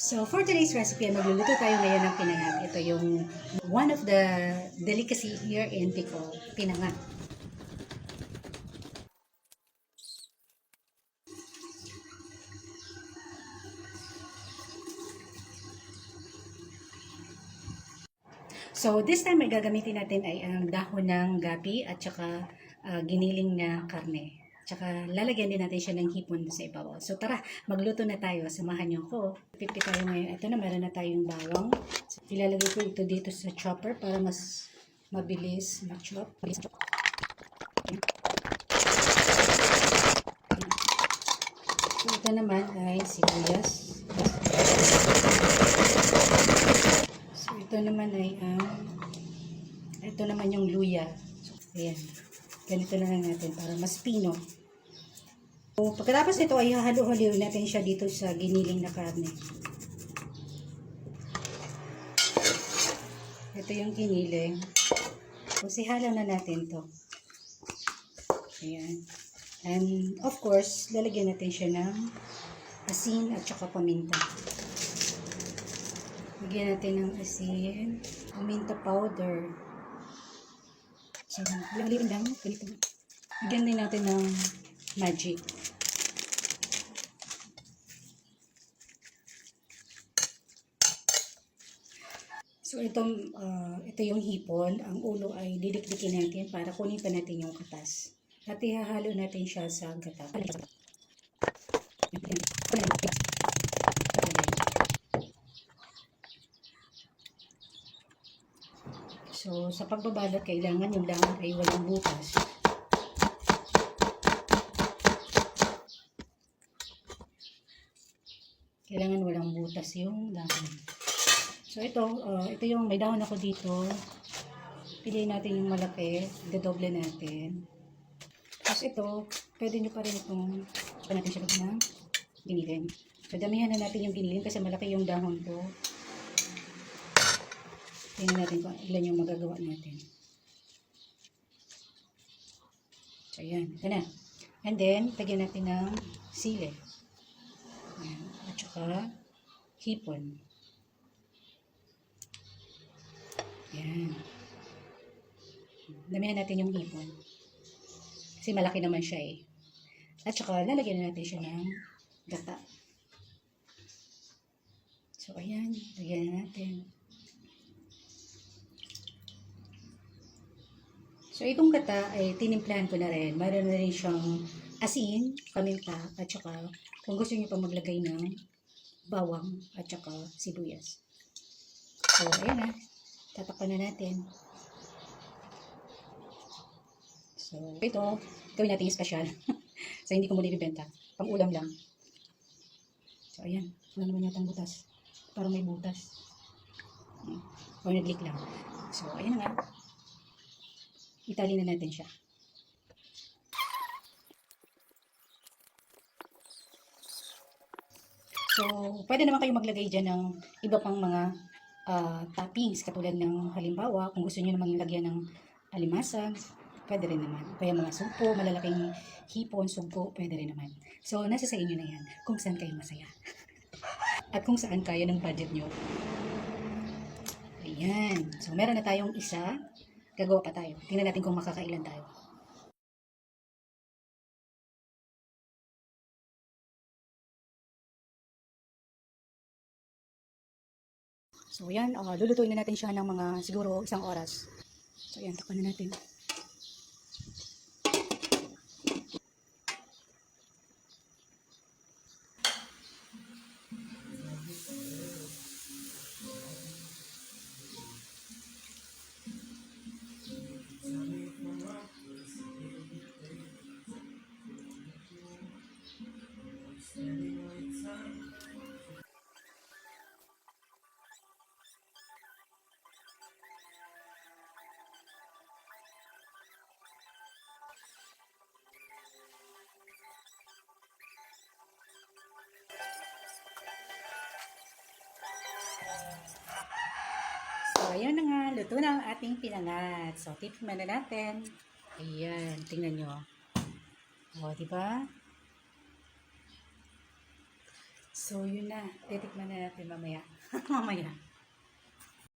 So, for today's recipe, magluluto tayo ngayon ng pinangat. Ito yung one of the delicacy here in Bicol, pinangat. So, this time, ay gagamitin natin ay ang dahon ng gabi at saka giniling na karne. Tsaka lalagyan din natin siya ng hipon sa ibabaw. So tara, magluto na tayo. Samahan niyo ako. Pipi tayo ngayon. Ito na, meron na tayong bawang. So, ilalagay ko ito dito sa chopper para mas mabilis ma-chop. So ito naman ay sibuyas. So ito naman ay ito naman yung luya. So, ayan. Ganito na lang natin para mas pino. So, pagkatapos ito ay hahalo-halo natin siya dito sa giniling na karne. Ito yung giniling. So, sihalo na natin to. Ayan. And of course, lalagyan natin siya ng asin at saka paminta. Lagyan natin ng asin, paminta powder. So, lagyan lang. Ganito. Lagyan din natin ng magic. So, ito yung hipon. Ang ulo ay didikdikin natin para kunin pa natin yung katas. At ihahalo natin siya sa gata. So, sa pagbabalot, kailangan yung dahon ay walang butas. Kailangan walang butas yung dahon. So ito yung may dahon ako dito. Piliin natin yung malaki, dodoble natin. Tapos ito, pwede nyo pa rin itong natin siya ng giniling. So damihan na natin yung giniling kasi malaki yung dahon ko. Tingnan natin kung ilan yung magagawa natin. So ayan, ito na. And then, tagyan natin ng sili. Ayan. At saka hipon. Yan. Damihan natin yung hipon. Kasi malaki naman siya eh. At saka lalagyan na natin siya ng gata. So ayan, lagyan na natin. So itong gata ay tinimplahan ko na rin. Mayroon na rin siyang asin, paminta, at saka kung gusto niyo pa maglagay ng bawang at saka sibuyas. So ayan na. Tatakpan na natin. So, ito, gawin natin yung special. So, hindi ko muna ibibenta. Pang ulam lang. So, ayan. Wala naman yatang butas. Parang may butas. O, nag-leak lang. So, ayan na nga. Itali na natin siya. So, pwede naman kayong maglagay dyan ng iba pang mga toppings katulad ng halimbawa kung gusto niyo naman lagyan ng alimasag, pwede rin naman. Kaya mga sugpo, malalaking hipon, sugpo, pwede rin naman. So nasa sa inyo na yan kung saan kayo masaya at kung saan kaya ng budget nyo. Ayan, so meron na tayong isa, gagawa pa tayo. Tingnan natin kung makakailan tayo. So yan, lulutuin na natin siya ng mga siguro 1 oras. So yan, takpan na natin. So, ayan na nga, luto na ang ating pinangat. So, tikman na natin. Ayan, tingnan nyo. O, diba? So, yun na. Titikman na natin mamaya. Mamaya.